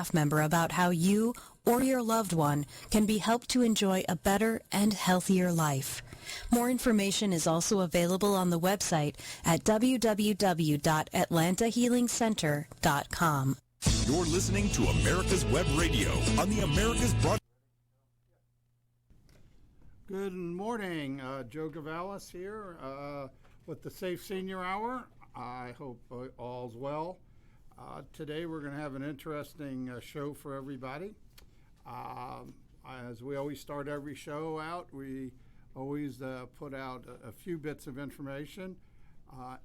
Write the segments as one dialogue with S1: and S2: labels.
S1: staff member about how you or your loved one can be helped to enjoy a better and healthier life. More information is also available on the website at www.atlantahealingcenter.com.
S2: You're listening to America's Web Radio on the America's Broadcast.
S3: Good morning, Joe Gavalis here with the Safe Senior Hour. I hope all's well. Today we're going to have an interesting show for everybody. As we always start every show out, we always put out a few bits of information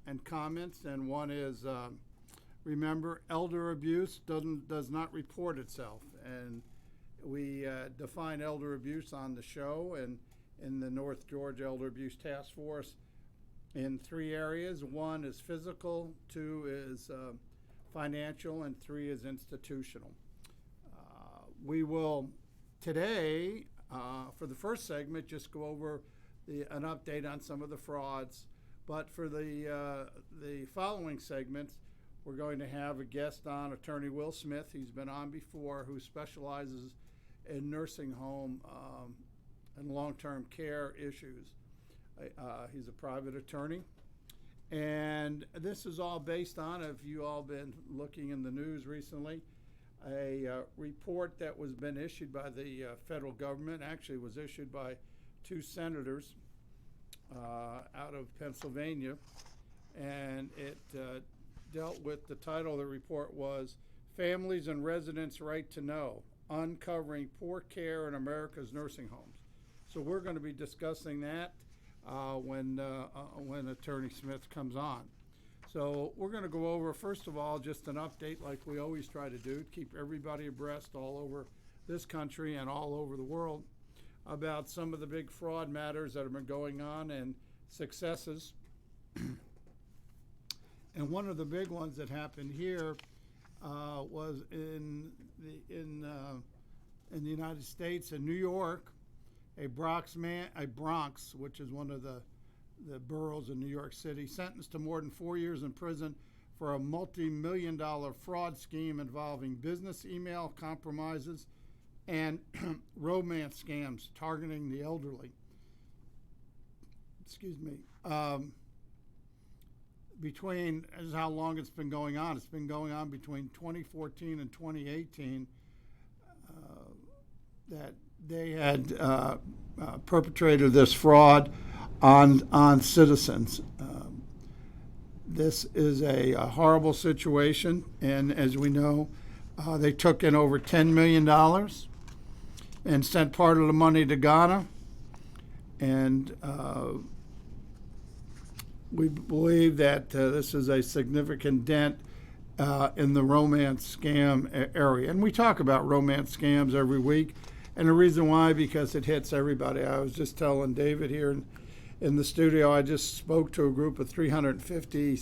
S3: and comments, and one is remember, elder abuse does not report itself, and we define elder abuse on the show and in the North Georgia Elder Abuse Task Force in 3 areas. 1 is physical, 2 is financial, and 3 is institutional. We will today, for the first segment, just go over an update on some of the frauds. But for the following segments, we're going to have a guest on, Attorney Will Smith. He's been on before, who specializes in nursing home and long-term care issues. He's a private attorney. And this is all based on, if you all been looking in the news recently, a report that was been issued by the federal government, actually was issued by 2 senators out of Pennsylvania, and it dealt with, the title of the report was Families and Residents' Right to Know, Uncovering Poor Care in America's Nursing Homes. So we're going to be discussing that when Attorney Smith comes on. So we're going to go over, first of all, just an update like we always try to do, keep everybody abreast all over this country and all over the world about some of the big fraud matters that have been going on and successes. And one of the big ones that happened here was in the United States, in New York. A Bronx, which is one of the boroughs in New York City, sentenced to more than 4 years in prison for a multi-million-dollar fraud scheme involving business email compromises and romance scams targeting the elderly. Excuse me. This is how long it's been going on. It's been going on between 2014 and 2018 that they had perpetrated this fraud on citizens. This is a horrible situation, and as we know, they took in over $10 million and sent part of the money to Ghana, and we believe that this is a significant dent in the romance scam area. And we talk about romance scams every week, and the reason why, because it hits everybody. I was just telling David here in the studio, I just spoke to a group of 350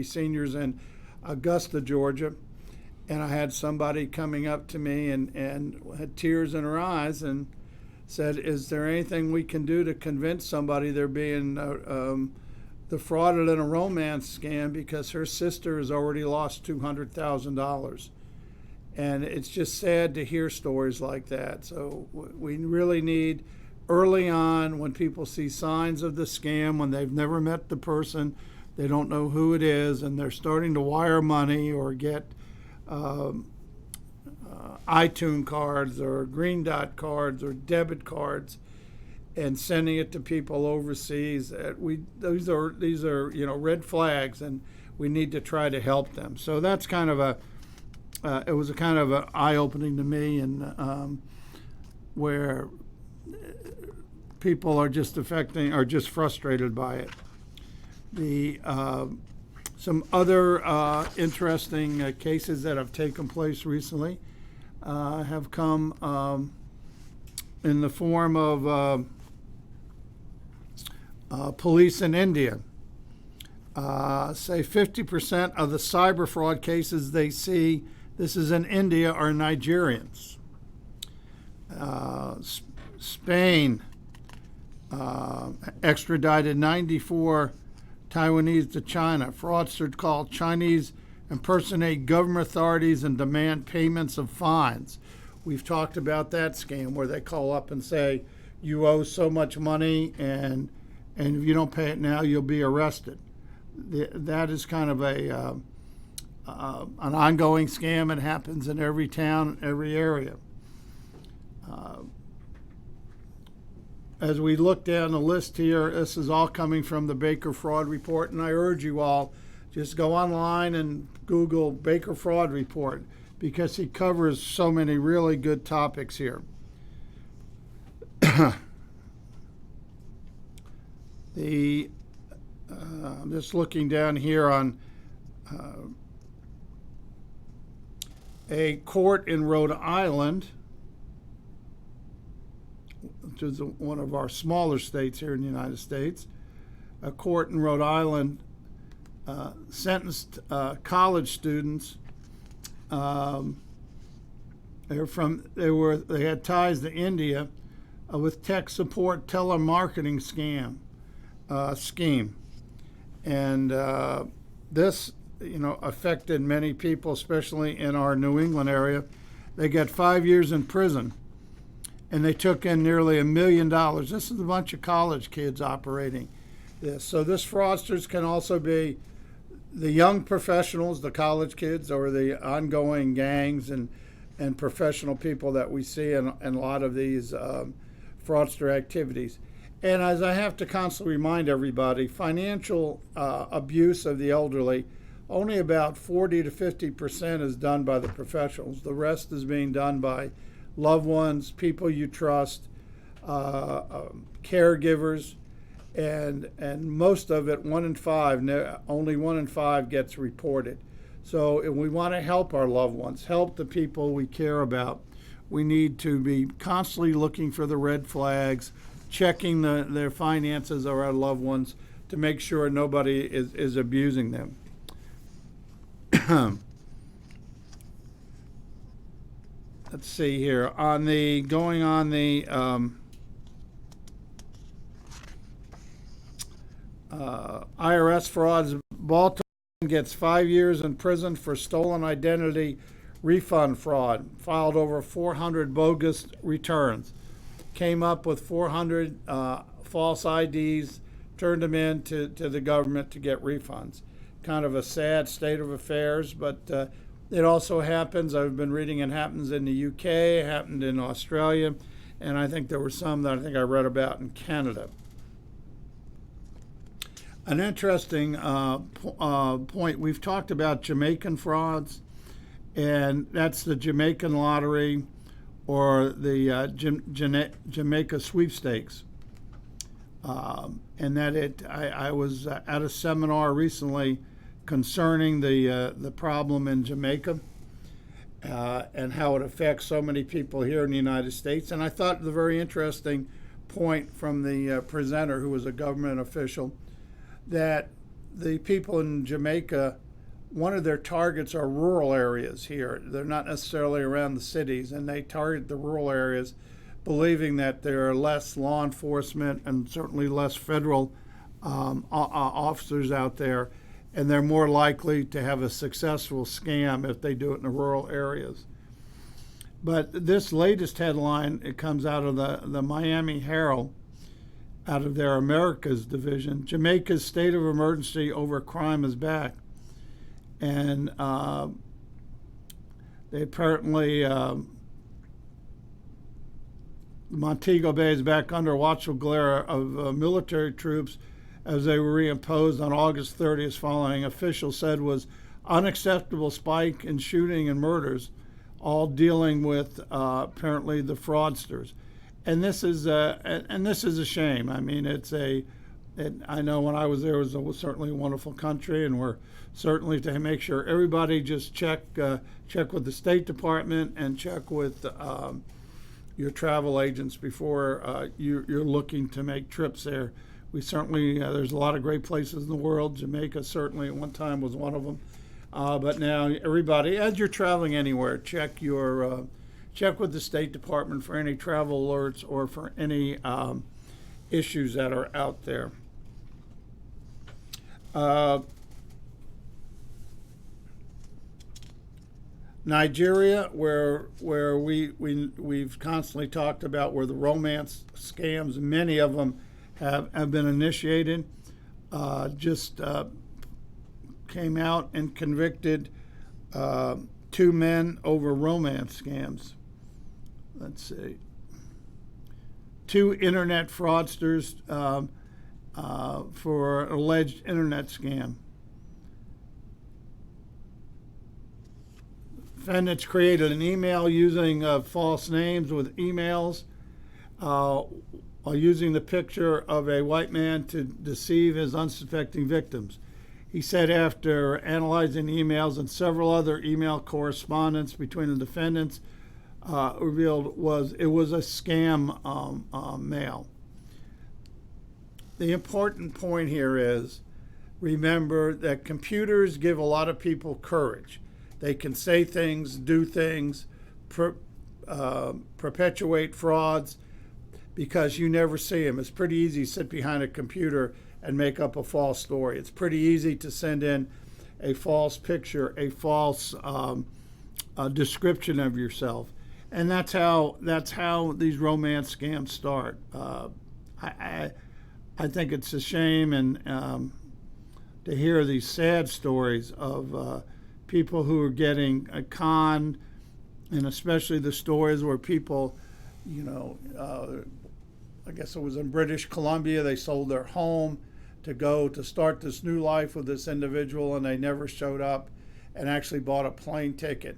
S3: seniors in Augusta, Georgia, and I had somebody coming up to me and had tears in her eyes and said, is there anything we can do to convince somebody they're being defrauded in a romance scam, because her sister has already lost $200,000. And it's just sad to hear stories like that. So we really need, early on, when people see signs of the scam, when they've never met the person, they don't know who it is, and they're starting to wire money or get iTunes cards or Green Dot cards or debit cards and sending it to people overseas. These are red flags, and we need to try to help them. So that's kind of it was a kind of eye-opening to me, and where people are just frustrated by it. Some other interesting cases that have taken place recently have come in the form of police in India. Say 50% of the cyber fraud cases they see, this is in India, are Nigerians. Spain extradited 94 Taiwanese to China. Fraudster called Chinese impersonate government authorities and demand payments of fines. We've talked about that scam where they call up and say, you owe so much money, and if you don't pay it now, you'll be arrested. That is kind of an ongoing scam. It happens in every town, every area. As we look down the list here, this is all coming from the Baker Fraud Report, and I urge you all, just go online and Google Baker Fraud Report because he covers so many really good topics here. I'm just looking down here on a court in Rhode Island, which is one of our smaller states here in the United States. A court in Rhode Island sentenced college students. They had ties to India with tech support telemarketing scheme, and this affected many people, especially in our New England area. They got 5 years in prison, and they took in nearly $1 million. This is a bunch of college kids operating this. So this fraudsters can also be the young professionals, the college kids, or the ongoing gangs and professional people that we see in a lot of these fraudster activities. And as I have to constantly remind everybody, financial abuse of the elderly, only about 40 to 50% is done by the professionals. The rest is being done by loved ones, people you trust, caregivers, and most of it, only 1 in 5 gets reported. So if we want to help our loved ones, help the people we care about, we need to be constantly looking for the red flags, checking their finances of our loved ones to make sure nobody is abusing them. Let's see here. Going on the IRS frauds, Baltimore gets 5 years in prison for stolen identity refund fraud, filed over 400 bogus returns, came up with 400 false IDs, turned them in to the government to get refunds. Kind of a sad state of affairs, but it also happens. I've been reading it happens in the UK, it happened in Australia, and I think there were some that I think I read about in Canada. An interesting point, we've talked about Jamaican frauds, and that's the Jamaican lottery or the Jamaica sweepstakes. And that I was at a seminar recently concerning the problem in Jamaica and how it affects so many people here in the United States. And I thought the very interesting point from the presenter, who was a government official, that the people in Jamaica, one of their targets are rural areas here. They're not necessarily around the cities, and they target the rural areas, believing that there are less law enforcement and certainly less federal officers out there, and they're more likely to have a successful scam if they do it in the rural areas. But this latest headline, it comes out of the Miami Herald, out of their Americas division. Jamaica's state of emergency over crime is back. And they apparently, Montego Bay is back under watchful glare of military troops as they were reimposed on August 30th following officials said was unacceptable spike in shooting and murders, all dealing with apparently the fraudsters. And this is a shame. I mean, I know when I was there, it was certainly a wonderful country, and we're certainly to make sure everybody just check with the State Department and check with your travel agents before you're looking to make trips there. We certainly, there's a lot of great places in the world. Jamaica certainly at one time was one of them. But now everybody, as you're traveling anywhere, check with the State Department for any travel alerts or for any issues that are out there. Nigeria, where we've constantly talked about where the romance scams, many of them have been initiated, just came out and convicted 2 men over romance scams. Let's see. 2 internet fraudsters for an alleged internet scam. Defendants created an email using false names with emails, while using the picture of a white man to deceive his unsuspecting victims. He said after analyzing the emails and several other email correspondence between the defendants, revealed it was a scam mail. The important point here is, remember that computers give a lot of people courage. They can say things, do things, perpetuate frauds because you never see them. It's pretty easy to sit behind a computer and make up a false story. It's pretty easy to send in a false picture, a false description of yourself. And that's how these romance scams start. I think it's a shame and to hear these sad stories of people who are getting conned, and especially the stories where people, I guess it was in British Columbia, they sold their home to start this new life with this individual, and they never showed up and actually bought a plane ticket.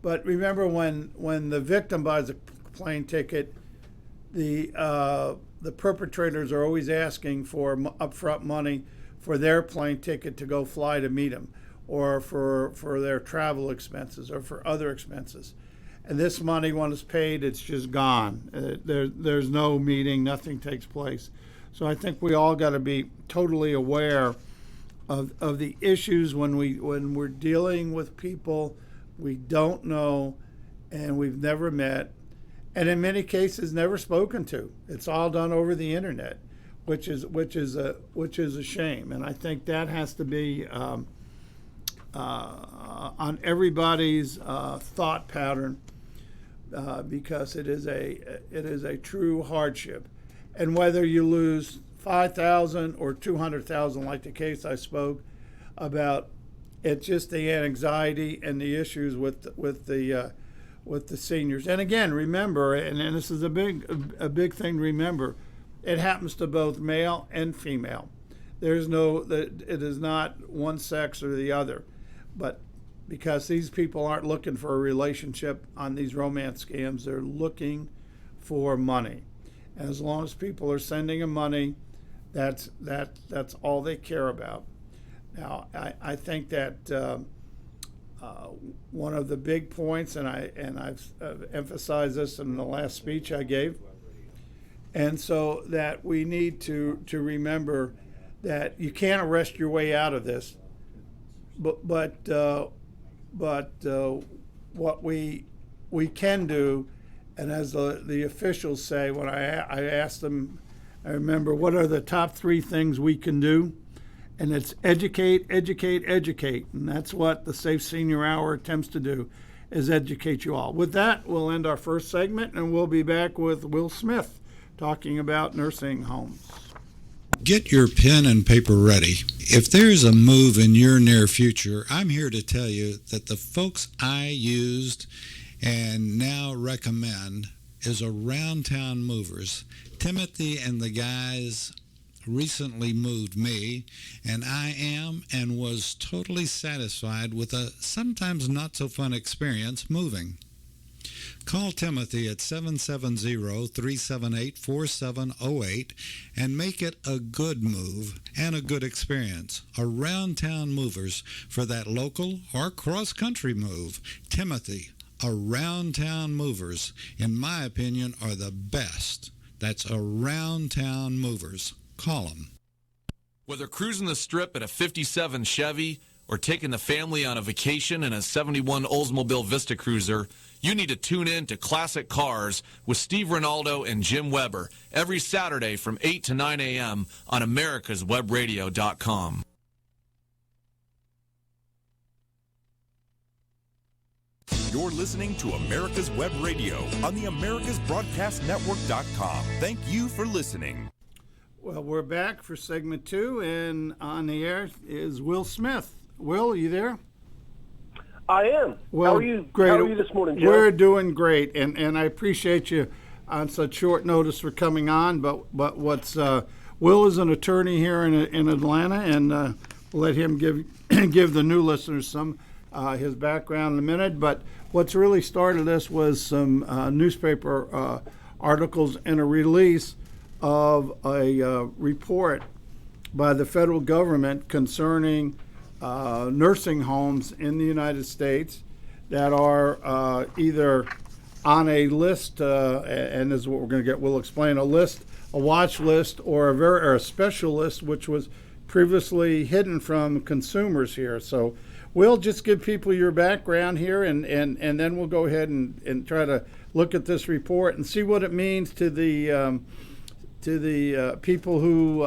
S3: But remember, when the victim buys a plane ticket, the perpetrators are always asking for upfront money for their plane ticket to go fly to meet him, or for their travel expenses, or for other expenses. And this money, when it's paid, it's just gone. There's no meeting, nothing takes place. So I think we all got to be totally aware of the issues when we're dealing with people we don't know and we've never met, and in many cases never spoken to. It's all done over the internet, which is a shame. And I think that has to be on everybody's thought pattern, because it is a true hardship. And whether you lose 5,000 or 200,000, like the case I spoke about, it's just the anxiety and the issues with the seniors. And again, remember, and this is a big thing to remember, it happens to both male and female. It is not one sex or the other. But because these people aren't looking for a relationship on these romance scams, they're looking for money. And as long as people are sending them money, that's all they care about. Now, I think that one of the big points, and I've emphasized this in the last speech I gave, and so that we need to remember that you can't arrest your way out of this, but what we can do, and as the officials say, when I asked them, I remember, what are the top 3 things we can do? And it's educate, educate, educate. And that's what the Safe Senior Hour attempts to do, is educate you all. With that, we'll end our first segment, and we'll be back with Will Smith talking about nursing homes.
S4: Get your pen and paper ready. If there's a move in your near future, I'm here to tell you that the folks I used and now recommend is Around Town Movers. Timothy and the guys recently moved me, and I am and was totally satisfied with a sometimes not so fun experience moving. Call Timothy at 770-378-4708 and make it a good move and a good experience. Around Town Movers for that local or cross-country move. Timothy, Around Town Movers, in my opinion, are the best. That's Around Town Movers. Call them.
S5: Whether cruising the strip in a 57 Chevy or taking the family on a vacation in a 71 Oldsmobile Vista Cruiser, you need to tune in to Classic Cars with Steve Ronaldo and Jim Weber every Saturday from 8 to 9 a.m. on americaswebradio.com.
S2: You're listening to America's Web Radio on the AmericasBroadcastNetwork.com. Thank you for listening.
S3: Well, we're back for segment 2, and on the air is Will Smith. Will, are you there?
S6: I am.
S3: Well,
S6: how are you?
S3: great.
S6: How are you this morning, Joe?
S3: We're doing great, and I appreciate you on such short notice for coming on. But what's Will is an attorney here in Atlanta, and we'll let him give give the new listeners some his background in a minute. But what's really started this was some newspaper articles and a release of a report by the federal government concerning nursing homes in the United States that are either on a list, and this is what we're going to get. We'll explain a list, a watch list, or a special list, which was previously hidden from consumers here. So we'll just give people your background here, and then we'll go ahead and try to look at this report and see what it means to the people who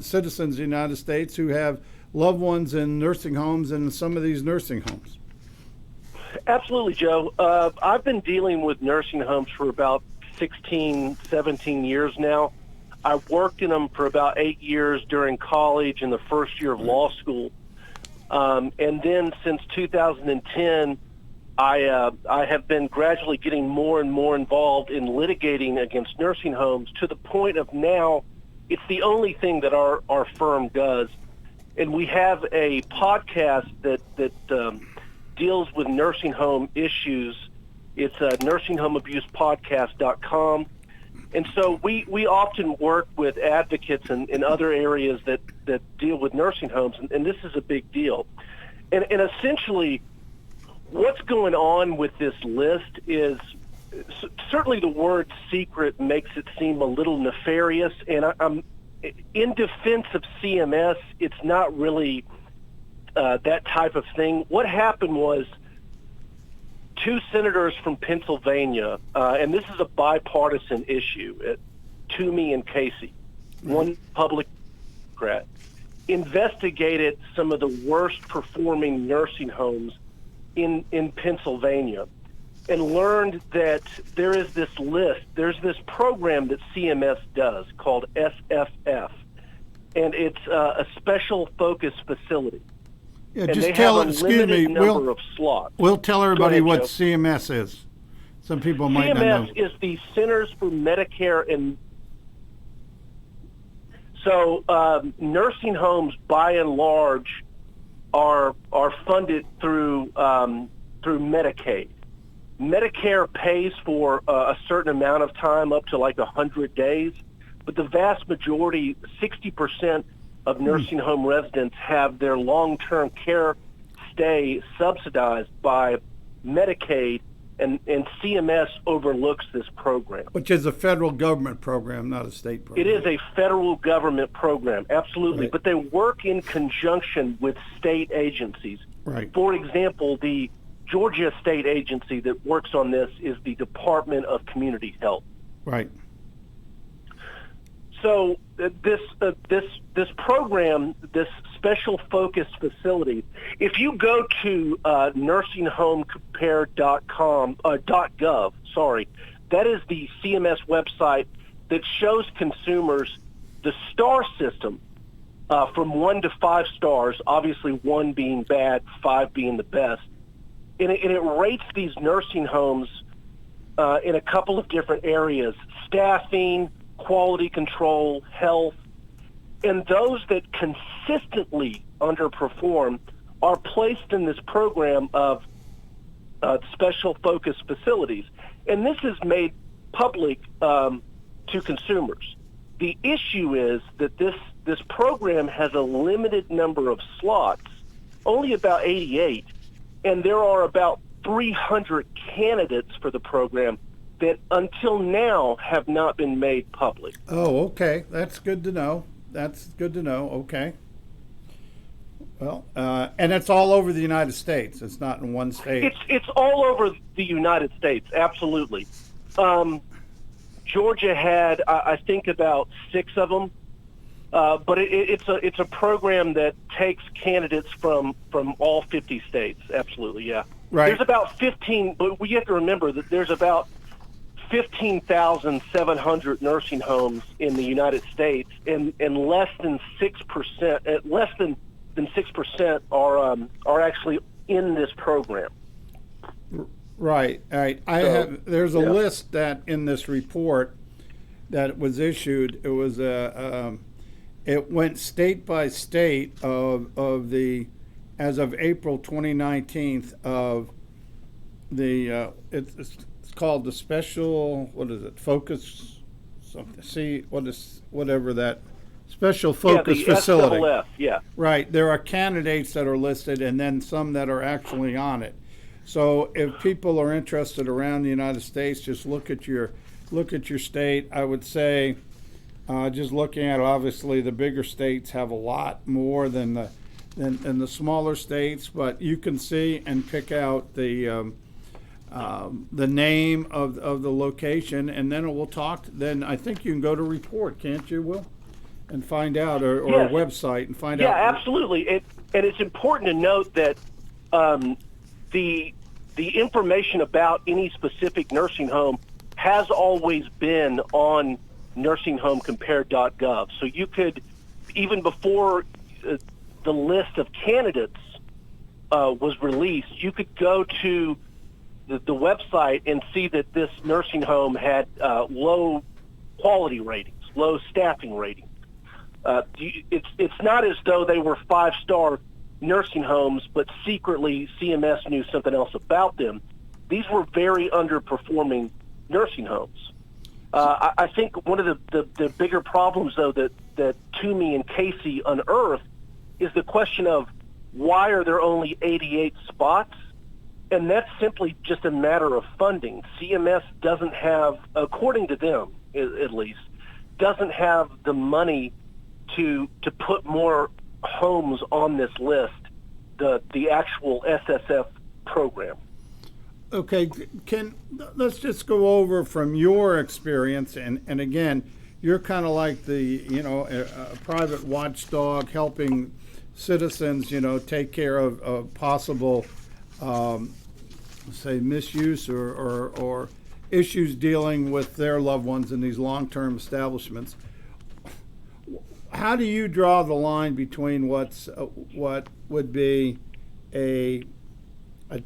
S3: citizens of the United States who have loved ones in nursing homes and some of these nursing homes.
S6: Absolutely, Joe. I've been dealing with nursing homes for about 16, 17 years now. I worked in them for about 8 years during college and the first year of law school. And then since 2010, I have been gradually getting more and more involved in litigating against nursing homes to the point of now it's the only thing that our firm does. And we have a podcast that deals with nursing home issues. It's nursinghomeabusepodcast.com. And so we often work with advocates in other areas that deal with nursing homes, and this is a big deal. And essentially, what's going on with this list is certainly the word secret makes it seem a little nefarious, and I'm in defense of CMS, it's not really that type of thing. What happened was 2 senators from Pennsylvania, and this is a bipartisan issue, Toomey and Casey, one public Democrat, investigated some of the worst performing nursing homes in Pennsylvania and learned that there is this list, there's this program that CMS does called SFF, and it's a special focus facility.
S3: Yeah,
S6: and
S3: just
S6: they
S3: tell,
S6: have a
S3: excuse me,
S6: limited number of slots.
S3: We'll tell everybody
S6: ahead,
S3: what
S6: Joe.
S3: CMS is. Some people might not know.
S6: CMS is the Centers for Medicare and so nursing homes, by and large, are funded through Medicaid. Medicare pays for a certain amount of time, up to like 100 days, but the vast majority, 60% of nursing home residents, have their long-term care stay subsidized by Medicaid, and CMS overlooks this program.
S3: Which is a federal government program, not a state program.
S6: It is a federal government program, absolutely,
S3: Right.
S6: but they work in conjunction with state agencies.
S3: Right.
S6: For example, the Georgia state agency that works on this is the Department of Community Health.
S3: Right.
S6: So this program, this special focus facility, if you go to nursinghomecompare.gov, that is the CMS website that shows consumers the star system from 1 to 5 stars, obviously 1 being bad, 5 being the best. And it rates these nursing homes in a couple of different areas: staffing, quality control, health. And those that consistently underperform are placed in this program of special focus facilities. And this is made public to consumers. The issue is that this program has a limited number of slots, only about 88, and there are about 300 candidates for the program that until now have not been made public.
S3: Oh, okay. That's good to know. Okay. Well, and it's all over the United States. It's not in one state.
S6: It's all over the United States, absolutely. Georgia had, I think, about 6 of them, but it's a program that takes candidates from all 50 states. Absolutely, yeah.
S3: Right.
S6: There's about 15, but we have to remember that there's about 15,700 nursing homes in the United States, and less than 6%, less than 6% are actually in this program.
S3: Right. There's a list that in this report that was issued. It was it went state by state of the, as of April 2019, of the it's called the special, what is it, focus something, whatever that special focus facility.
S6: SFF, yeah.
S3: Right. There are candidates that are listed and then some that are actually on it. So if people are interested around the United States, just look at your state. I would say, just looking at it, obviously the bigger states have a lot more than the smaller states, but you can see and pick out the name of the location, and then it will talk. Then I think you can go to report, can't you, Will, and find out, or
S6: Yes.
S3: a website and find out.
S6: Yeah, absolutely. And it's important to note that the information about any specific nursing home has always been on nursinghomecompared.gov. So you could, even before the list of candidates was released, you could go to the website and see that this nursing home had low quality ratings, low staffing ratings. It's not as though they were 5-star nursing homes, but secretly CMS knew something else about them. These were very underperforming nursing homes. I think one of the bigger problems, though, that Toomey and Casey unearthed is the question of why are there only 88 spots? And that's simply just a matter of funding. CMS doesn't have, according to them at least, doesn't have the money to put more homes on this list, the actual SSF program.
S3: Okay, let's just go over from your experience, and again, you're kind of like the, a private watchdog helping citizens, take care of possible, say, misuse or issues dealing with their loved ones in these long-term establishments. How do you draw the line between what would be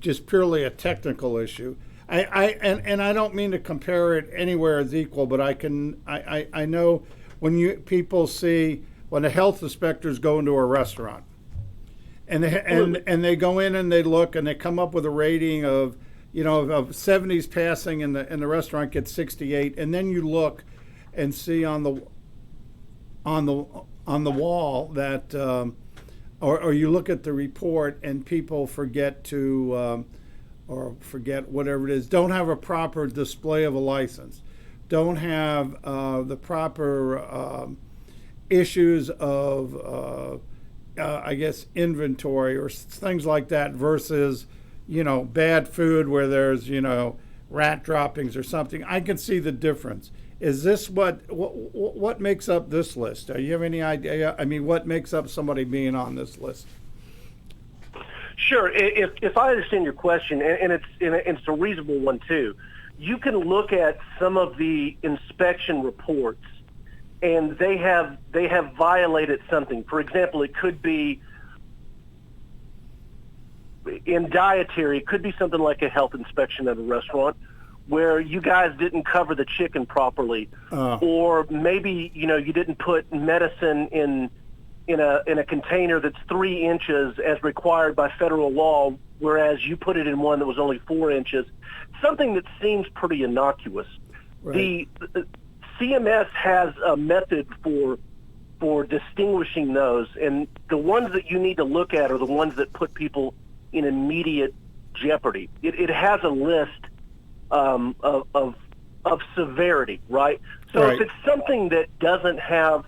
S3: just purely a technical issue? And I don't mean to compare it anywhere as equal, but I know when people see when the health inspectors go into a restaurant and they go in and they look and they come up with a rating of 70s passing, and the restaurant gets 68, and then you look and see on the wall that or you look at the report and people forget to or forget whatever it is, don't have a proper display of a license, don't have the proper issues of I guess inventory or things like that, versus bad food where there's rat droppings or something. I can see the difference. Is this what makes up this list? Do you have any idea? I mean, what makes up somebody being on this list?
S6: Sure. If I understand your question, and it's a reasonable one too, you can look at some of the inspection reports, and they have violated something. For example, it could be in dietary. It could be something like a health inspection at a restaurant, where you guys didn't cover the chicken properly, or maybe you didn't put medicine in a container that's 3 inches as required by federal law, whereas you put it in one that was only 4 inches. Something that seems pretty innocuous. Right. The CMS has a method for distinguishing those, and the ones that you need to look at are the ones that put people in immediate jeopardy. It has a list of severity, right? So
S3: right.
S6: If it's something that doesn't have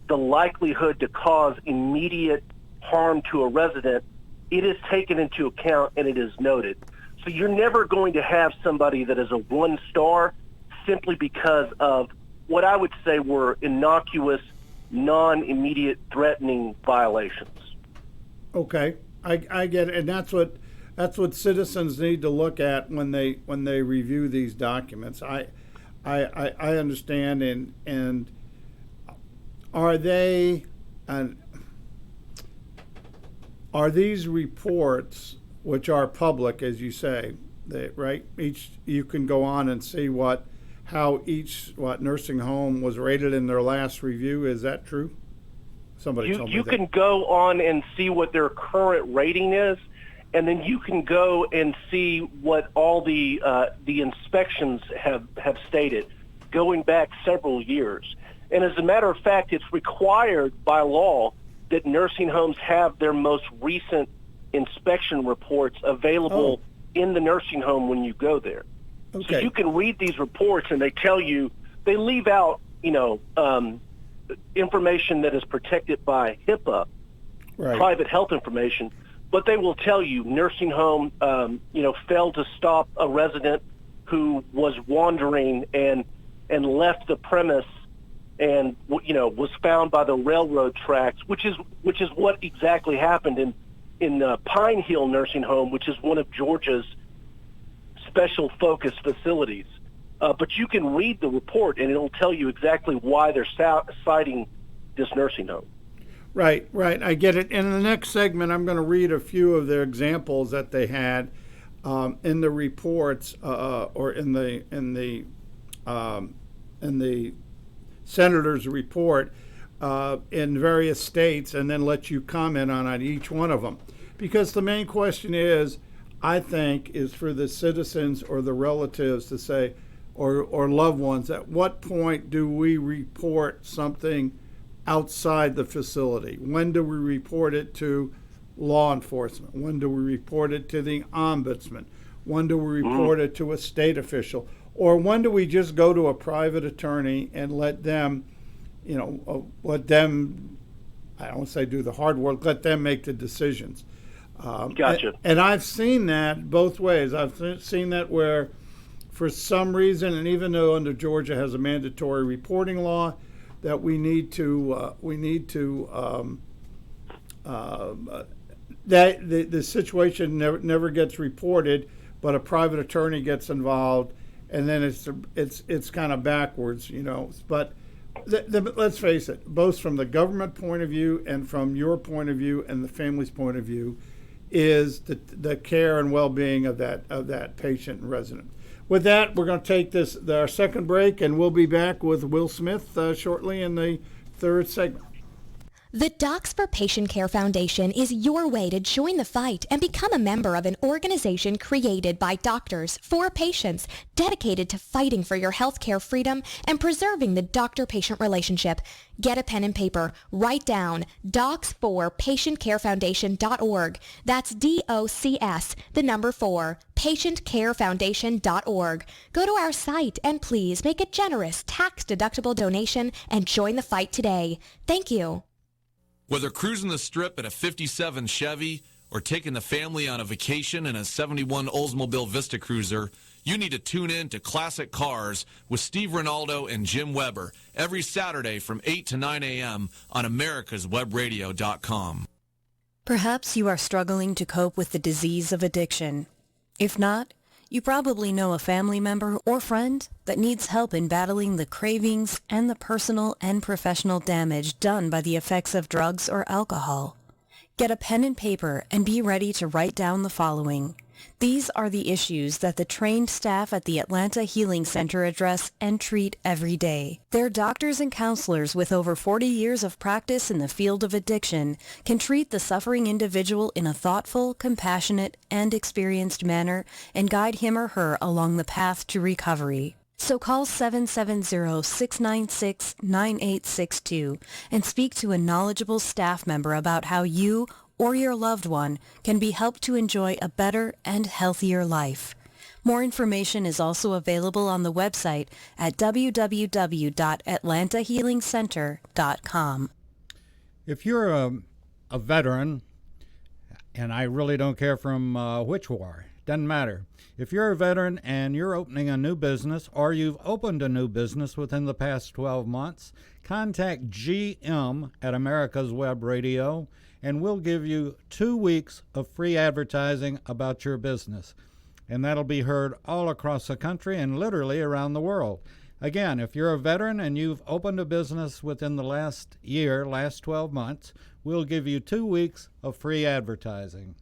S6: the likelihood to cause immediate harm to a resident, it is taken into account and it is noted. So you're never going to have somebody that is a 1-star simply because of what I would say were innocuous, non-immediate threatening violations.
S3: Okay, I get it, and that's what That's what citizens need to look at when they review these documents. I understand, and are they are these reports, which are public, as you say, right? Each, you can go on and see what nursing home was rated in their last review. Is that true? Somebody told me
S6: You
S3: that.
S6: can go on and see what their current rating is, and then you can go and see what all the inspections have stated, going back several years. And as a matter of fact, it's required by law that nursing homes have their most recent inspection reports available in the nursing home when you go there.
S3: Okay.
S6: So you can read these reports, and they tell you, they leave out, information that is protected by HIPAA,
S3: Right.
S6: private health information, but they will tell you nursing home, failed to stop a resident who was wandering and left the premise and, was found by the railroad tracks, which is what exactly happened in Pine Hill Nursing Home, which is one of Georgia's special focus facilities. But you can read the report, and it'll tell you exactly why they're citing this nursing home.
S3: Right. I get it. In the next segment, I'm going to read a few of their examples that they had in the reports or in the senator's report in various states, and then let you comment on each one of them. Because the main question is, I think, is for the citizens or the relatives to say, or loved ones, at what point do we report something outside the facility? When do we report it to law enforcement? When do we report it to the ombudsman? When do we report it to a state official? Or when do we just go to a private attorney and let them, I don't want to say do the hard work, let them make the decisions.
S6: Gotcha.
S3: And I've seen that both ways. I've seen that where, for some reason, and even though under Georgia has a mandatory reporting law, that that the situation never gets reported, but a private attorney gets involved, and then it's kind of backwards, But let's face it, both from the government point of view and from your point of view and the family's point of view, is the care and well-being of that patient and resident. With that, we're going to take our second break, and we'll be back with Will Smith shortly in the third segment.
S7: The Docs for Patient Care Foundation is your way to join the fight and become a member of an organization created by doctors for patients, dedicated to fighting for your healthcare freedom and preserving the doctor-patient relationship. Get a pen and paper. Write down docs4patientcarefoundation.org. That's DOCS, the number 4, patientcarefoundation.org. Go to our site and please make a generous tax-deductible donation and join the fight today. Thank you.
S5: Whether cruising the strip in a 57 Chevy or taking the family on a vacation in a 71 Oldsmobile Vista Cruiser, you need to tune in to Classic Cars with Steve Ronaldo and Jim Weber every Saturday from 8 to 9 a.m. on americaswebradio.com.
S1: Perhaps you are struggling to cope with the disease of addiction. If not, you probably know a family member or friend that needs help in battling the cravings and the personal and professional damage done by the effects of drugs or alcohol. Get a pen and paper and be ready to write down the following. These are the issues that the trained staff at the Atlanta Healing Center address and treat every day. Their doctors and counselors with over 40 years of practice in the field of addiction can treat the suffering individual in a thoughtful, compassionate, and experienced manner and guide him or her along the path to recovery. So call 770-696-9862 and speak to a knowledgeable staff member about how you or your loved one can be helped to enjoy a better and healthier life. More information is also available on the website at www.atlantahealingcenter.com.
S8: If you're a veteran, and I really don't care from which war, doesn't matter. If you're a veteran and you're opening a new business or you've opened a new business within the past 12 months, contact GM at America's Web Radio and we'll give you 2 weeks of free advertising about your business. And that'll be heard all across the country and literally around the world. Again, if you're a veteran and you've opened a business within the last 12 months, we'll give you 2 weeks of free advertising.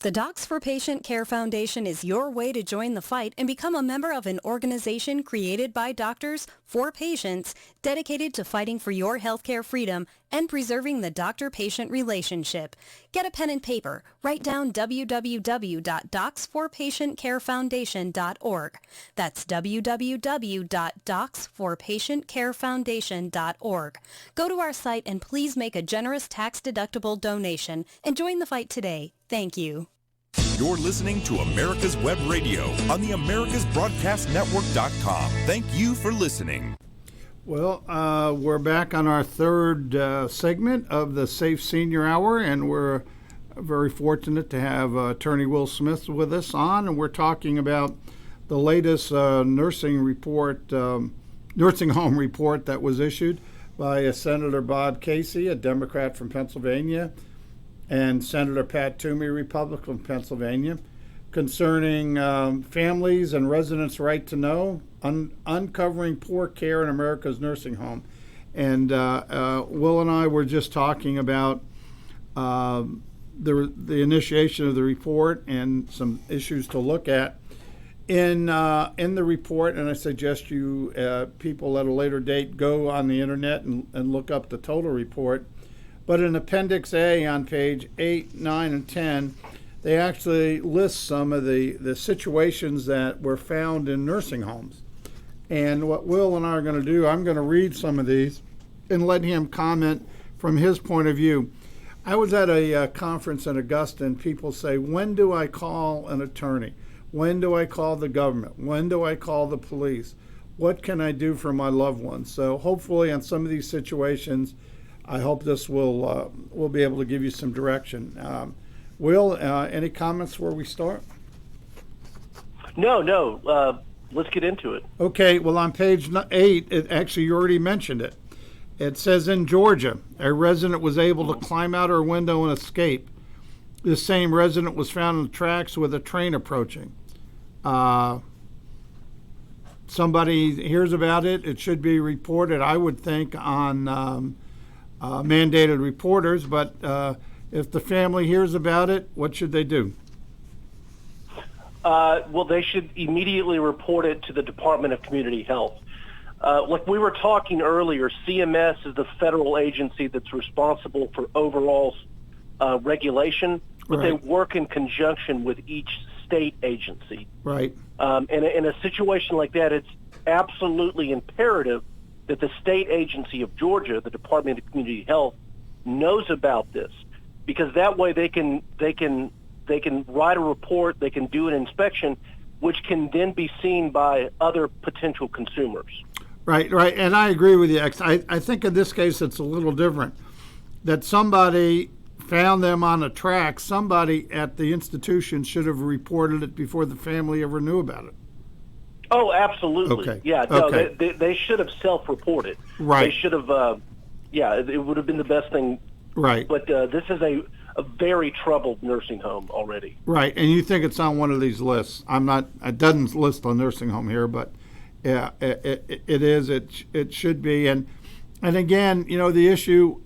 S1: The Docs for Patient Care Foundation is your way to join the fight and become a member of an organization created by doctors for patients dedicated to fighting for your healthcare freedom and preserving the doctor-patient relationship. Get a pen and paper. Write down www.docsforpatientcarefoundation.org. That's www.docsforpatientcarefoundation.org. Go to our site and please make a generous tax-deductible donation and join the fight today. Thank you.
S2: You're listening to America's Web Radio on the AmericasBroadcastNetwork.com. Thank you for listening.
S3: Well, we're back on our third segment of the Safe Senior Hour, and we're very fortunate to have Attorney Will Smith with us on, and we're talking about the latest nursing home report that was issued by Senator Bob Casey, a Democrat from Pennsylvania, and Senator Pat Toomey, Republican from Pennsylvania, concerning families and residents' right to know, uncovering poor care in America's nursing home. And Will and I were just talking about the initiation of the report and some issues to look at in the report. And I suggest you people at a later date go on the internet and look up the total report. But in Appendix A on page 8, 9, and 10, they actually list some of the situations that were found in nursing homes. And what Will and I are going to do, I'm going to read some of these and let him comment from his point of view. I was at a conference in Augusta, and people say, when do I call an attorney? When do I call the government? When do I call the police? What can I do for my loved ones? So hopefully on some of these situations, I hope this will be able to give you some direction. Will, any comments where we start?
S6: No. Let's get into it.
S3: Okay. Well, on page 8, actually you already mentioned it. It says in Georgia, a resident was able to climb out her window and escape. This same resident was found in the tracks with a train approaching. Somebody hears about it. It should be reported, I would think, on mandated reporters, but if the family hears about it, what should they do?
S6: Well, they should immediately report it to the Department of Community Health. Like we were talking earlier, CMS is the federal agency that's responsible for overall regulation, but they work in conjunction with each state agency.
S3: Right.
S6: And in a situation like that, it's absolutely imperative that the state agency of Georgia, the Department of Community Health, knows about this, because that way they can write a report, they can do an inspection, which can then be seen by other potential consumers.
S3: Right, and I agree with you. I think in this case it's a little different, that somebody found them on a track. Somebody at the institution should have reported it before the family ever knew about it.
S6: Oh, absolutely.
S3: Okay.
S6: Yeah, no,
S3: okay.
S6: They should have self-reported.
S3: Right.
S6: They should have, it would have been the best thing.
S3: Right.
S6: But this is a very troubled nursing home already.
S3: Right, and you think it's on one of these lists. It doesn't list a nursing home here, but yeah, it is. It should be. And again, the issue,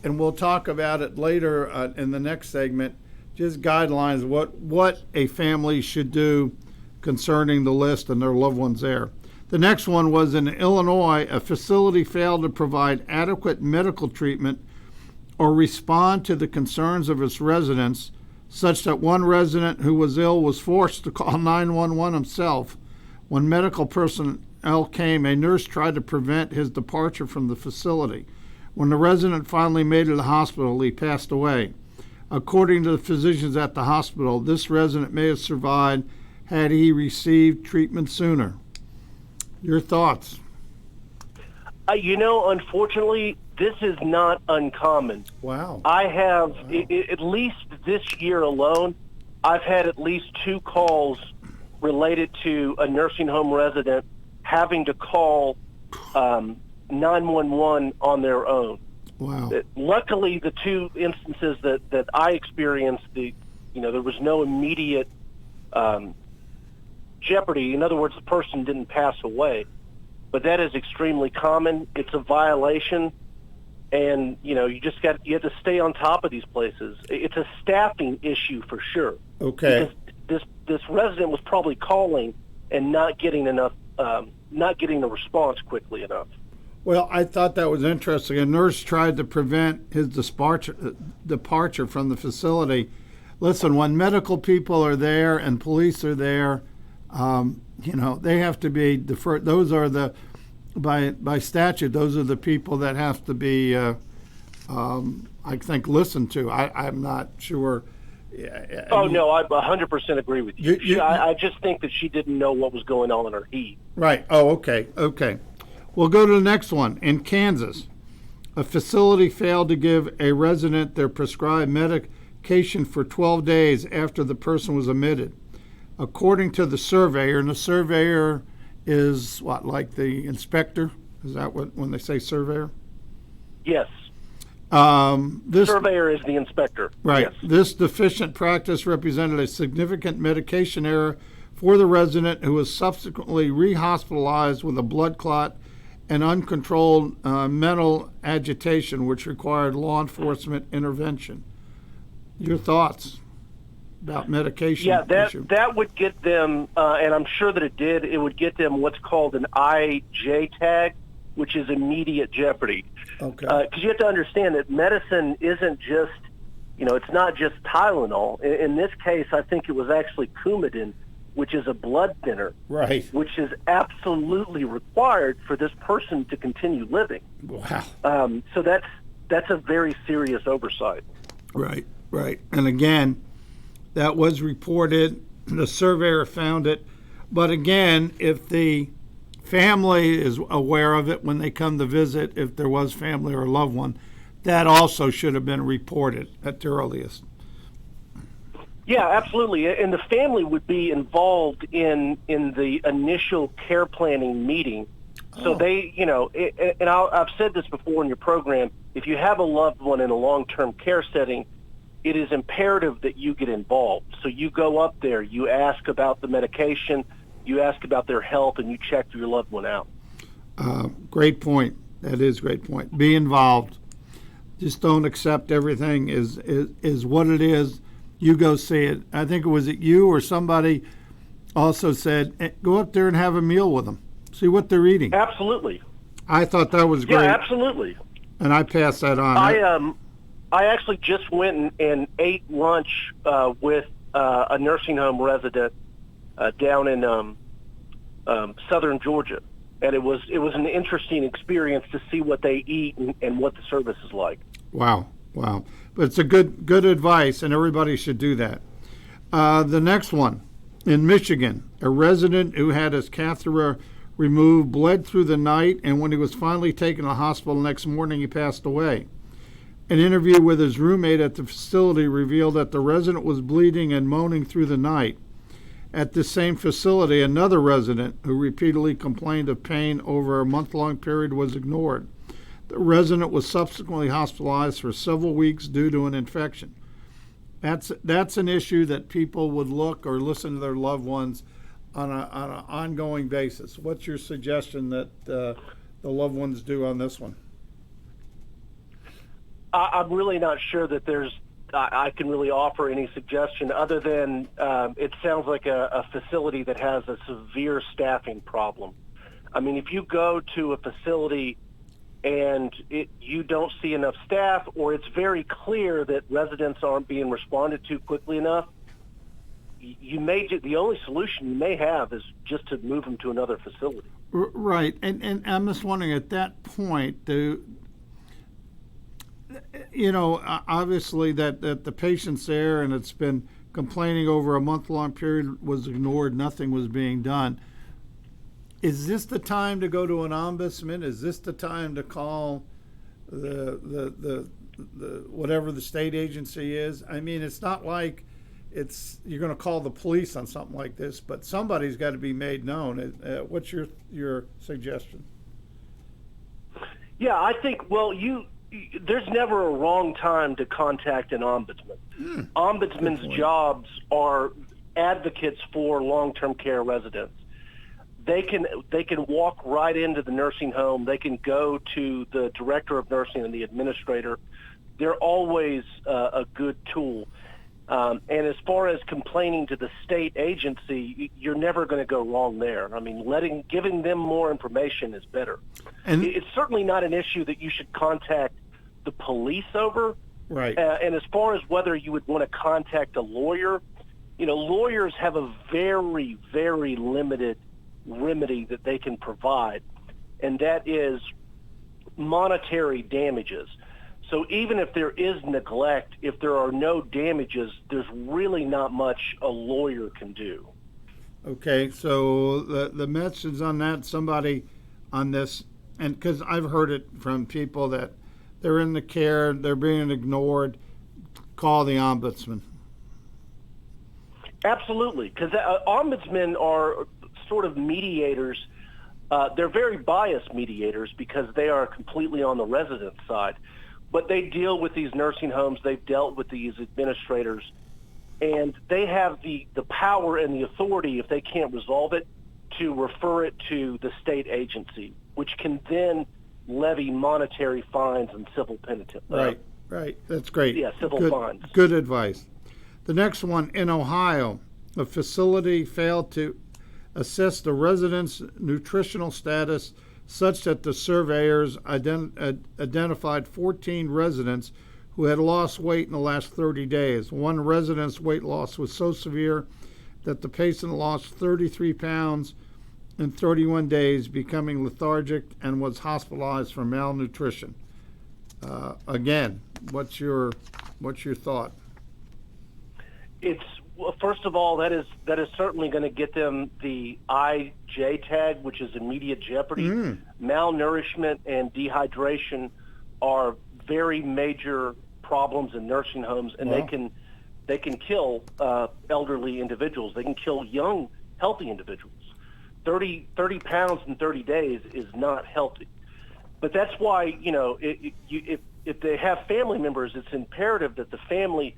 S3: and we'll talk about it later in the next segment, just guidelines, what a family should do concerning the list and their loved ones there. The next one was in Illinois, a facility failed to provide adequate medical treatment or respond to the concerns of its residents, such that one resident who was ill was forced to call 911 himself. When medical personnel came, a nurse tried to prevent his departure from the facility. When the resident finally made it to the hospital, he passed away. According to the physicians at the hospital, this resident may have survived had he received treatment sooner. Your thoughts?
S6: Unfortunately, this is not uncommon.
S3: Wow.
S6: I have, at least this year alone, I've had at least 2 calls related to a nursing home resident having to call 911 on their own.
S3: Wow.
S6: Luckily, the two instances that I experienced, there was no immediate jeopardy. In other words, the person didn't pass away. But that is extremely common. It's a violation, and you have to stay on top of these places. It's a staffing issue for sure.
S3: Okay.
S6: Because this resident was probably calling and not getting a response quickly enough.
S3: Well, I thought that was interesting. A nurse tried to prevent his departure from the facility. Listen, when medical people are there and police are there, they have to be deferred. Those are by statute, those are the people that have to be, I think, listened to. I'm not sure.
S6: No, I 100% agree with you. I just think that she didn't know what was going on in her heat.
S3: Right. Oh, okay. We'll go to the next one. In Kansas, a facility failed to give a resident their prescribed medication for 12 days after the person was admitted. According to the surveyor, and the surveyor is what, like the inspector? Is that when they say surveyor?
S6: Yes.
S3: This
S6: surveyor is the inspector.
S3: Right.
S6: Yes.
S3: This deficient practice represented a significant medication error for the resident, who was subsequently rehospitalized with a blood clot and uncontrolled mental agitation, which required law enforcement intervention. Your thoughts about medication?
S6: Yeah,
S3: issue?
S6: that would get them, and I'm sure that it did. It would get them what's called an IJ tag, which is immediate jeopardy.
S3: Okay.
S6: Because you have to understand that medicine isn't just, it's not just Tylenol. In this case, I think it was actually Coumadin, which is a blood thinner,
S3: right?
S6: Which is absolutely required for this person to continue living.
S3: Wow.
S6: So that's a very serious oversight.
S3: Right. And again, that was reported. The surveyor found it. But again, if the family is aware of it when they come to visit, if there was family or a loved one, that also should have been reported at the earliest.
S6: Yeah, absolutely. And the family would be involved in the initial care planning meeting. So they, and I've said this before in your program, if you have a loved one in a long-term care setting, it is imperative that you get involved. So you go up there, you ask about the medication, you ask about their health, and you check your loved one out.
S3: Great point. That is a great point. Be involved. Just don't accept everything is what it is. You go see it. I think it was you or somebody also said, go up there and have a meal with them. See what they're eating.
S6: Absolutely.
S3: I thought that was great.
S6: Yeah, absolutely.
S3: And I passed that on.
S6: I actually just went and ate lunch with a nursing home resident down in southern Georgia, and it was an interesting experience to see what they eat and what the service is like.
S3: Wow. But it's a good advice, and everybody should do that. The next one, in Michigan, a resident who had his catheter removed bled through the night, and when he was finally taken to the hospital the next morning, he passed away. An interview with his roommate at the facility revealed that the resident was bleeding and moaning through the night. At this same facility, another resident who repeatedly complained of pain over a month-long period was ignored. The resident was subsequently hospitalized for several weeks due to an infection. That's an issue that people would look or listen to their loved ones on an ongoing basis. What's your suggestion that the loved ones do on this one?
S6: I'm really not sure that I can really offer any suggestion other than it sounds like a facility that has a severe staffing problem. I mean, if you go to a facility and you don't see enough staff, or it's very clear that residents aren't being responded to quickly enough, the only solution you may have is just to move them to another facility.
S3: Right, and I'm just wondering at that point, obviously that the patient's there and it's been complaining over a month-long period was ignored, nothing was being done. Is this the time to go to an ombudsman? Is this the time to call the whatever the state agency is? I mean, it's not like you're going to call the police on something like this, but somebody's got to be made known. What's your suggestion?
S6: Yeah, I think, well, there's never a wrong time to contact an ombudsman. Ombudsmen's jobs are advocates for long-term care residents. They can walk right into the nursing home. They can go to the director of nursing and the administrator. They're always a good tool. And as far as complaining to the state agency, you're never going to go wrong there. I mean, giving them more information is better. And it's certainly not an issue that you should contact the police over.
S3: Right.
S6: And as far as whether you would want to contact a lawyer, lawyers have a very, very limited remedy that they can provide, and that is monetary damages. So even if there is neglect, if there are no damages, there's really not much a lawyer can do.
S3: Okay, so the message on that, somebody on this, and because I've heard it from people that they're in the care, they're being ignored, call the ombudsman.
S6: Absolutely, because ombudsmen are sort of mediators. They're very biased mediators because they are completely on the resident side. But they deal with these nursing homes. They've dealt with these administrators. And they have the power and the authority, if they can't resolve it, to refer it to the state agency, which can then levy monetary fines and civil penalties.
S3: Right. That's great.
S6: Yeah, civil fines.
S3: Good advice. The next one, in Ohio, a facility failed to assess the residents' nutritional status such that the surveyors identified 14 residents who had lost weight in the last 30 days. One resident's weight loss was so severe that the patient lost 33 pounds in 31 days, becoming lethargic, and was hospitalized for malnutrition. Again, what's your thought?
S6: Well, first of all, that is certainly going to get them the IJ tag, which is immediate jeopardy. Malnourishment and dehydration are very major problems in nursing homes, and they can kill elderly individuals. They can kill young, healthy individuals. 30 pounds in 30 days is not healthy. But that's why, if they have family members, it's imperative that the family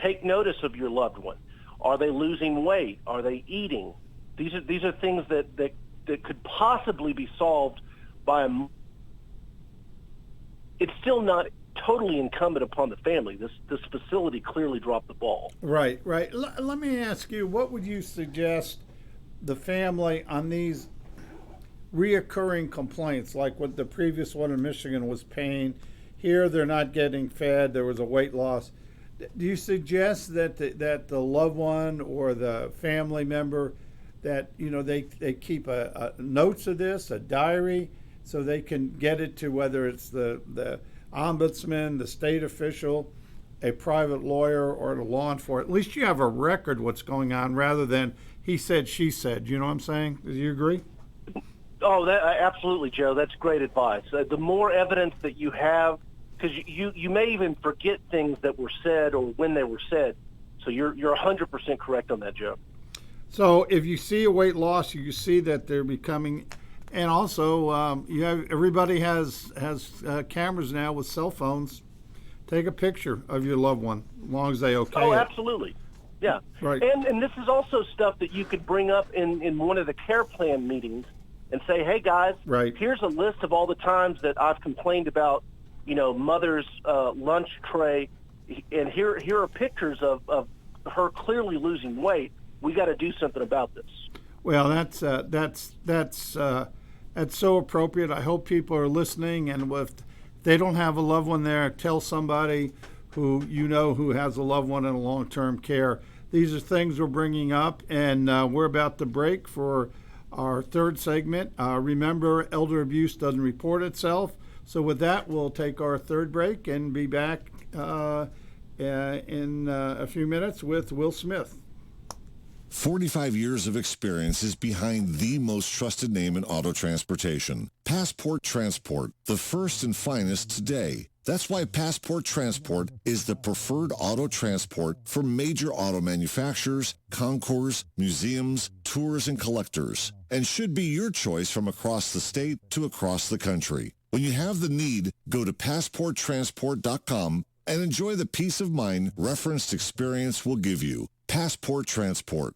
S6: take notice of your loved one. Are they losing weight? Are they eating? These are things that could possibly be solved by it's still not totally incumbent upon the family. This facility clearly dropped the ball.
S3: Right. Let me ask you, what would you suggest the family on these reoccurring complaints, like what the previous one in Michigan was pain? Here they're not getting fed. There was a weight loss. Do you suggest that the loved one or the family member that they keep a notes of this, a diary, so they can get it to whether it's the ombudsman, the state official, a private lawyer, or the law enforcement? At least you have a record what's going on rather than he said, she said. You know what I'm saying? Do you agree?
S6: Oh, absolutely, Joe. That's great advice. The more evidence that you have, because you may even forget things that were said or when they were said. So you're 100% correct on that, Joe.
S3: So if you see a weight loss, you see that they're becoming, and also everybody has cameras now with cell phones. Take a picture of your loved one, as long as they okay.
S6: Oh, absolutely. Yeah.
S3: Right.
S6: And this is also stuff that you could bring up in one of the care plan meetings and say, hey guys, here's a list of all the times that I've complained about mother's lunch tray, and here are pictures of her clearly losing weight. We got to do something about this.
S3: Well, that's so appropriate. I hope people are listening, and if they don't have a loved one there, tell somebody who who has a loved one in a long-term care. These are things we're bringing up, and we're about to break for our third segment. Remember, elder abuse doesn't report itself. So with that, we'll take our third break and be back in a few minutes with Will Smith.
S9: 45 years of experience is behind the most trusted name in auto transportation. Passport Transport, the first and finest today. That's why Passport Transport is the preferred auto transport for major auto manufacturers, concours, museums, tours, and collectors, and should be your choice from across the state to across the country. When you have the need, go to PassportTransport.com and enjoy the peace of mind referenced experience will give you. Passport Transport.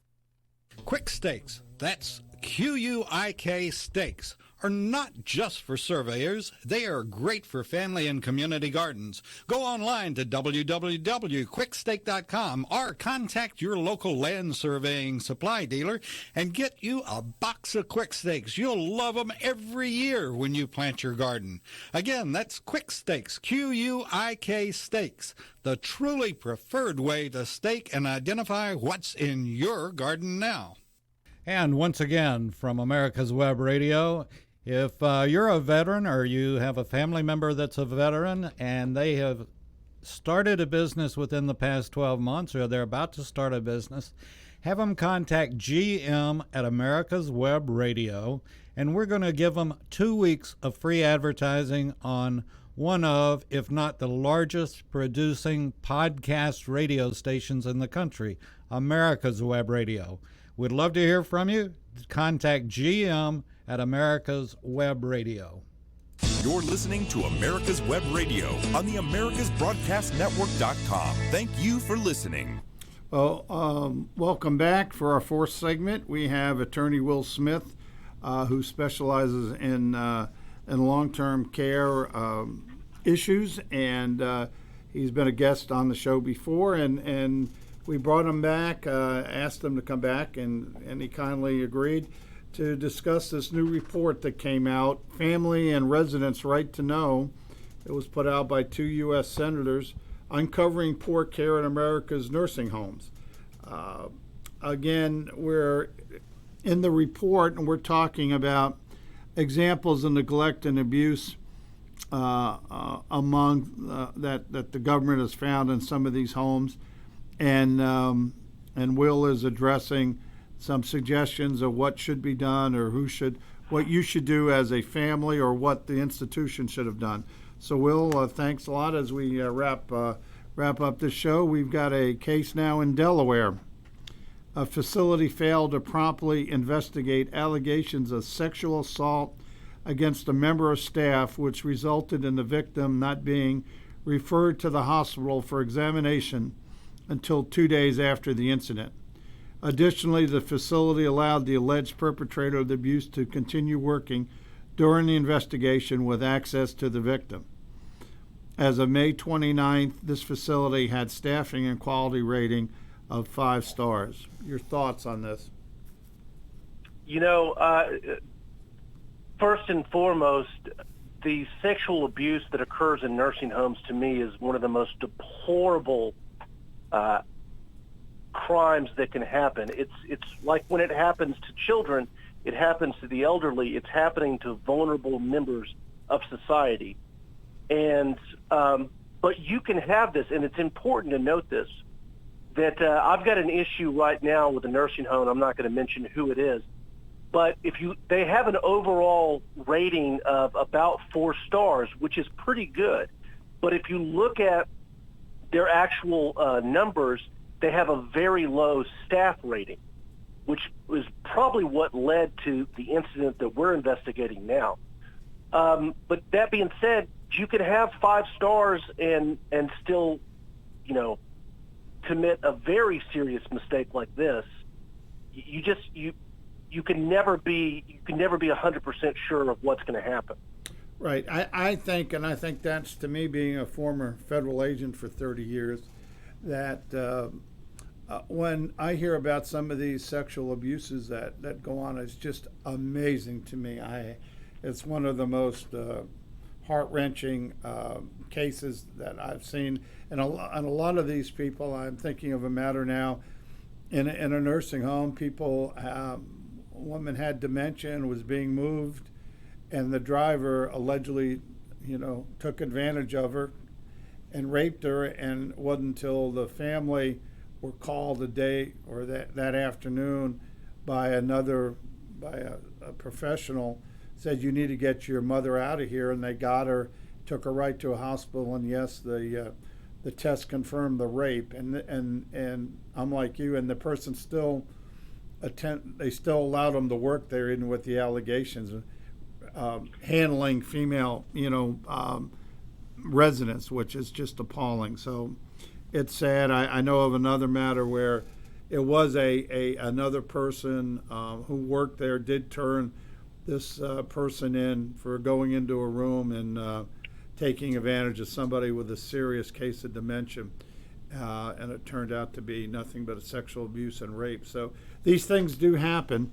S8: Quick Steaks, that's Q-U-I-K Steaks, are not just for surveyors. They are great for family and community gardens. Go online to www.quicksteak.com or contact your local land surveying supply dealer and get you a box of Quick Steaks. You'll love them every year when you plant your garden. Again, that's Quick Steaks, Q-U-I-K Steaks, the truly preferred way to stake and identify what's in your garden now. And once again, from America's Web Radio, if you're a veteran or you have a family member that's a veteran and they have started a business within the past 12 months or they're about to start a business, have them contact GM at America's Web Radio, and we're going to give them 2 weeks of free advertising on one of, if not the largest producing podcast radio stations in the country, America's Web Radio. We'd love to hear from you. Contact GM at America's Web Radio.
S2: You're listening to America's Web Radio on the AmericasBroadcastNetwork.com. Thank you for listening.
S3: Well, welcome back for our fourth segment. We have attorney Will Smith, who specializes in long-term care issues, and he's been a guest on the show before, and we brought him back, asked him to come back, and he kindly agreed to discuss this new report that came out, Family and Residents' Right to Know. It was put out by 2 U.S. senators, uncovering poor care in America's nursing homes. Again, we're in the report, and we're talking about examples of neglect and abuse among that the government has found in some of these homes. And Will is addressing some suggestions of what should be done or what you should do as a family or what the institution should have done. So Will, thanks a lot. As we wrap up this show, we've got a case now in Delaware. A facility failed to promptly investigate allegations of sexual assault against a member of staff, which resulted in the victim not being referred to the hospital for examination until 2 days after the incident. Additionally, the facility allowed the alleged perpetrator of the abuse to continue working during the investigation with access to the victim. As of May 29th, this facility had staffing and quality rating of 5 stars. Your thoughts on this?
S6: First and foremost, the sexual abuse that occurs in nursing homes to me is one of the most deplorable crimes that can happen. It's like when it happens to children, it happens to the elderly, it's happening to vulnerable members of society. And but you can have this, and it's important to note this, that I've got an issue right now with a nursing home. I'm not going to mention who it is, but they have an overall rating of about 4 stars, which is pretty good. But if you look at their actual numbers, they have a very low staff rating, which is probably what led to the incident that we're investigating now. But that being said, you can have 5 stars and still, commit a very serious mistake like this. You can never be 100% sure of what's going to happen.
S3: Right. I think that's, to me, being a former federal agent for 30 years, that when I hear about some of these sexual abuses that go on, it's just amazing to me. It's one of the most heart-wrenching cases that I've seen. And a lot of these people, I'm thinking of a matter now in a nursing home. A woman had dementia and was being moved, and the driver allegedly, took advantage of her and raped her. And it wasn't until the family were called the day or that afternoon by a professional, said, you need to get your mother out of here. And they got her, took her right to a hospital, and yes, the test confirmed the rape. And I'm like you, and the person they still allowed them to work there even with the allegations. handling female, residents, which is just appalling. So it's sad. I know of another matter where it was another person who worked there did turn this person in for going into a room and taking advantage of somebody with a serious case of dementia. And it turned out to be nothing but a sexual abuse and rape. So these things do happen,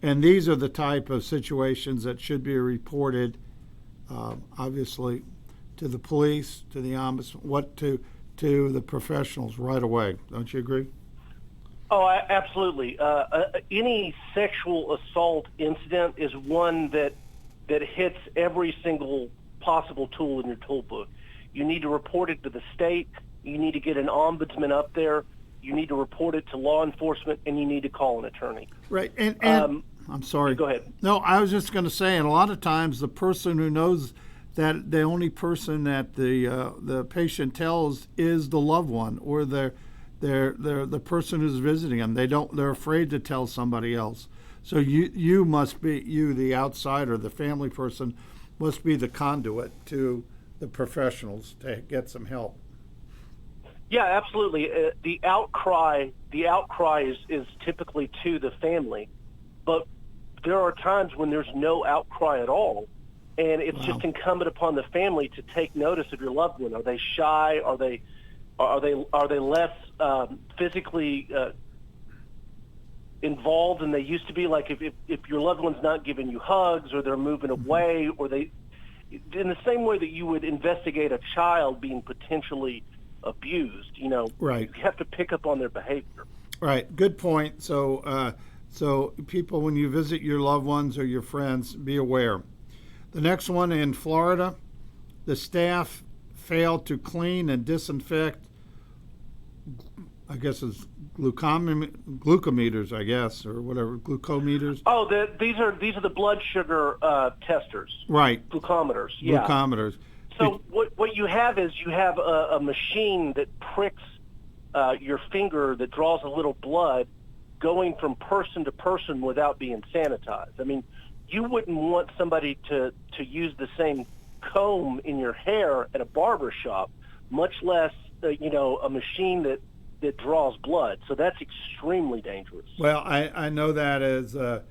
S3: and these are the type of situations that should be reported, obviously, to the police, to the ombudsman, to the professionals right away. Don't you agree?
S6: Oh, absolutely. Any sexual assault incident is one that hits every single possible tool in your toolbook. You need to report it to the state. You need to get an ombudsman up there. You need to report it to law enforcement, and you need to call an attorney.
S3: Right. And I'm sorry.
S6: Go ahead.
S3: No, I was just going to say, and a lot of times the person who knows that the only person that the patient tells is the loved one or the person who's visiting them. They're afraid to tell somebody else. So you must be, the outsider, the family person, must be the conduit to the professionals to get some help.
S6: Yeah, absolutely. The outcry is typically to the family, but there are times when there's no outcry at all, and it's just incumbent upon the family to take notice of your loved one. Are they shy? Are they less physically involved than they used to be? Like if your loved one's not giving you hugs, or they're moving away, or they, in the same way that you would investigate a child being potentially abused,
S3: right.
S6: You have to pick up on their behavior.
S3: Right. Good point. So people, when you visit your loved ones or your friends, be aware. The next one in Florida, the staff failed to clean and disinfect, I guess it's glucometers, I guess, or whatever, glucometers.
S6: Oh, these are the blood sugar testers.
S3: Right.
S6: Glucometers. Yeah.
S3: Glucometers.
S6: So what you have is you have a machine that pricks your finger that draws a little blood going from person to person without being sanitized. I mean, you wouldn't want somebody to use the same comb in your hair at a barber shop, much less a machine that draws blood. So that's extremely dangerous.
S3: Well, I know that as a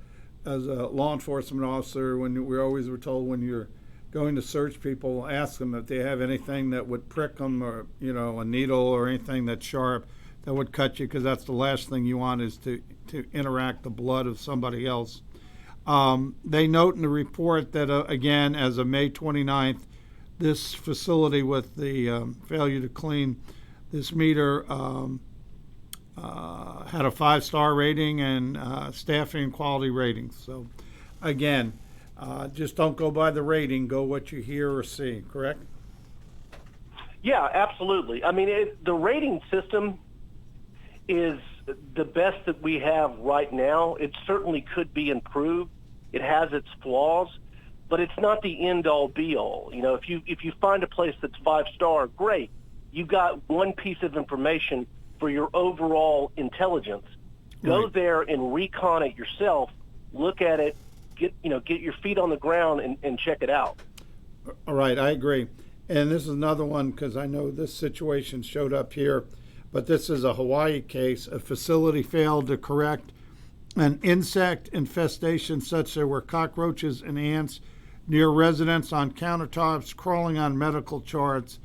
S3: law enforcement officer, when we always were told when you're going to search people, ask them if they have anything that would prick them, or a needle or anything that's sharp that would cut you, because that's the last thing you want is to interact the blood of somebody else. They note in the report that again, as of May 29th, this facility with the failure to clean this meter had a 5-star rating and staffing and quality ratings. So again, just don't go by the rating, go what you hear or see, correct?
S6: Yeah, absolutely. I mean, the rating system is the best that we have right now. It certainly could be improved. It has its flaws, but it's not the end-all, be-all. If you find a place that's 5-star, great. You've got one piece of information for your overall intelligence. Go
S3: Right.
S6: there and recon it yourself, look at it, get your feet on the ground and check it out.
S3: All right, I agree. And this is another one, because I know this situation showed up here, but this is a Hawaii case. A facility failed to correct an insect infestation such there were cockroaches and ants near residents on countertops crawling on medical charts.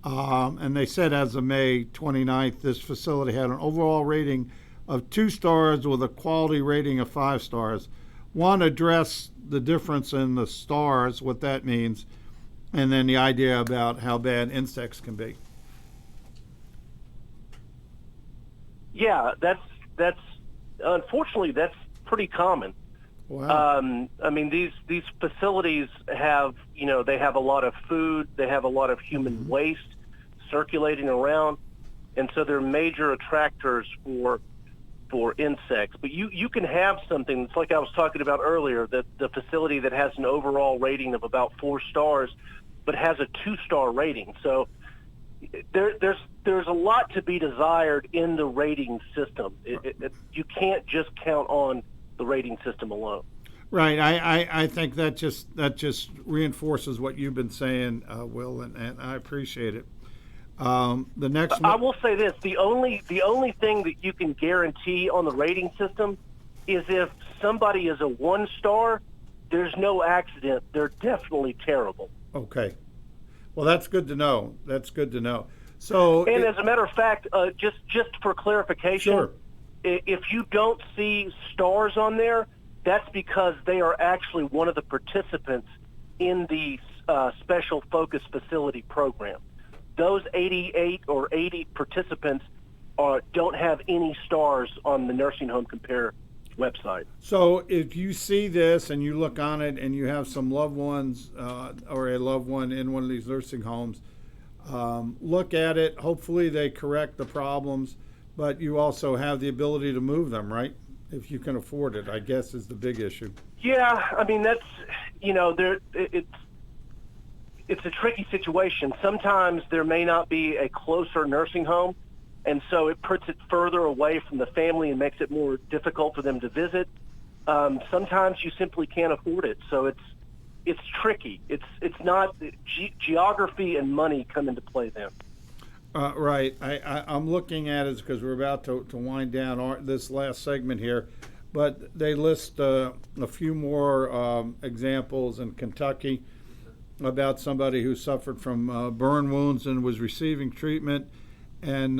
S3: And they said as of May 29th, this facility had an overall rating of 2 stars with a quality rating of 5 stars. One, address the difference in the stars, what that means, and then the idea about how bad insects can be.
S6: Yeah, that's unfortunately that's pretty common.
S3: Wow.
S6: I mean, these facilities have they have a lot of food, they have a lot of human waste circulating around, and so they're major attractors for insects. But you can have something, it's like I was talking about earlier, that the facility that has an overall rating of about 4 stars, but has a 2-star rating. So there's a lot to be desired in the rating system. You can't just count on the rating system alone.
S3: Right. I think that just reinforces what you've been saying, Will, and I appreciate it. The next
S6: I
S3: one.
S6: will say this: the only thing that you can guarantee on the rating system is if somebody is a 1-star, there's no accident. They're definitely terrible.
S3: Okay. Well, that's good to know. That's good to know. So,
S6: And as a matter of fact, just for clarification,
S3: sure.
S6: If you don't see stars on there, that's because they are actually one of the participants in the Special Focus Facility program. Those 88 or 80 participants don't have any stars on the Nursing Home Compare website.
S3: So if you see this and you look on it and you have some loved ones or a loved one in one of these nursing homes, look at it. Hopefully they correct the problems, but you also have the ability to move them, right? If you can afford it, I guess is the big issue.
S6: Yeah, I mean that's it's a tricky situation. Sometimes there may not be a closer nursing home, and so it puts it further away from the family and makes it more difficult for them to visit. Sometimes you simply can't afford it, so it's tricky. It's not geography and money come into play then.
S3: Right. I'm looking at it because we're about to wind down this last segment here, but they list a few more examples in Kentucky about somebody who suffered from burn wounds and was receiving treatment, and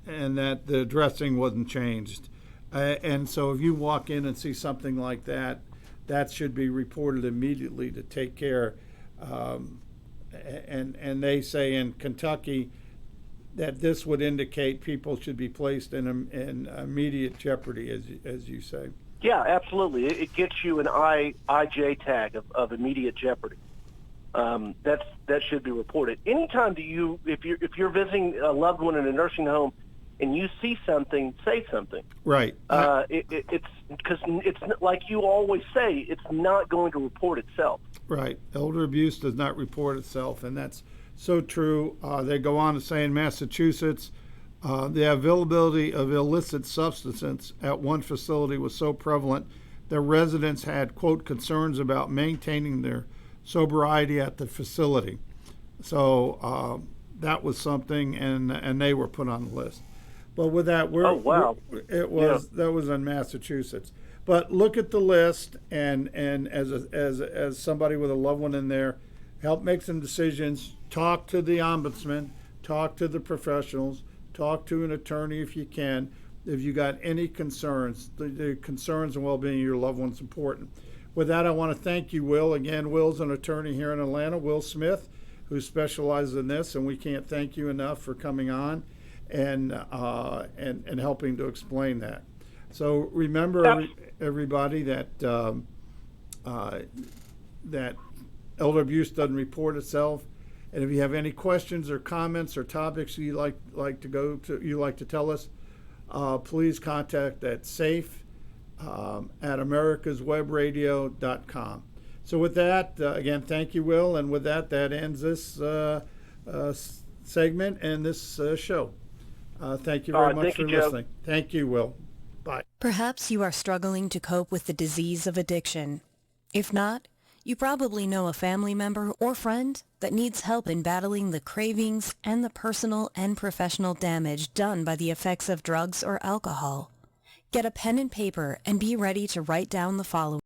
S3: that the dressing wasn't changed. And so if you walk in and see something like that, that should be reported immediately to take care. And they say in Kentucky that this would indicate people should be placed in immediate jeopardy, as you say.
S6: Yeah, absolutely. It gets you an IJ tag of immediate jeopardy. That should be reported. Anytime if you're visiting a loved one in a nursing home and you see something, say something.
S3: Right.
S6: It's because it's like you always say, it's not going to report itself.
S3: Right. Elder abuse does not report itself, and that's so true. They go on to say in Massachusetts, the availability of illicit substances at one facility was so prevalent that residents had, quote, concerns about maintaining their sobriety at the facility. So that was something, and they were put on the list. But with that, that was in Massachusetts. But look at the list, and as somebody with a loved one in there, help make some decisions. Talk to the ombudsman, talk to the professionals, talk to an attorney if you can. If you got any concerns, the concerns and well-being of your loved one's important. With that, I want to thank you, Will. Again, Will's an attorney here in Atlanta, Will Smith, who specializes in this, and we can't thank you enough for coming on and helping to explain that. So remember, everybody, that that elder abuse doesn't report itself. And if you have any questions or comments or topics you like to tell us, please contact at safe at americaswebradio.com. So with that, again, thank you, Will. And with that, that ends this segment and this show. Thank you very much for listening. Thank you, Will. Bye.
S1: Perhaps you are struggling to cope with the disease of addiction. If not, you probably know a family member or friend that needs help in battling the cravings and the personal and professional damage done by the effects of drugs or alcohol. Get a pen and paper and be ready to write down the following.